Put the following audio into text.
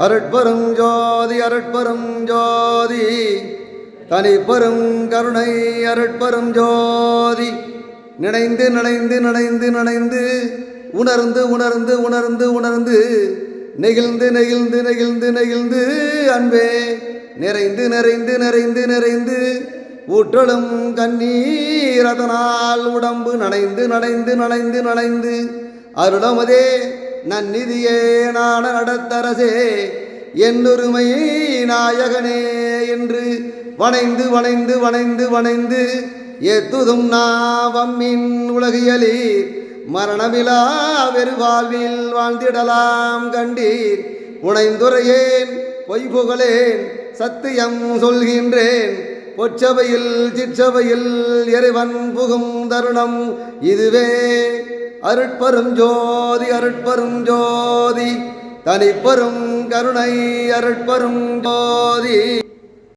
அருட்பெரும் ஜோதி அருட்பெரும் ஜோதி தனிப்பெரும் கருணை அருட்பெரும் ஜோதி நினைந்து நினைந்து நினைந்து நினைந்து உணர்ந்து உணர்ந்து உணர்ந்து உணர்ந்து நெகிழ்ந்து நெகிழ்ந்து நெகிழ்ந்து நெகிழ்ந்து அன்பே நிறைந்து நிறைந்து நிறைந்து நிறைந்து ஊற்றலும் கண்ணீர் அதனால் உடம்பு நனைந்து நனைந்து நனைந்து நனைந்து அருளமதே நன்னிதியே நாண நடத்தரசே என்னுரிமை நாயகனே என்று வணைந்து வணைந்து வணைந்து வணைந்து எத்துதும் நாவம்மின் உலகியலீர் மரணமிலா வெறுவாழ்வில் வாழ்ந்திடலாம் கண்டீர் உணைந்துரையேன் பொய்புகழேன் சத்தியம் சொல்கின்றேன் பொற்சபையில் சிற்சபையில் இறைவன் புகும் தருணம் இதுவே அருட்பெரும் ஜோதி அருட்பெரும் ஜோதி தனிப்பெரும் கருணை அருட்பெரும் ஜோதி.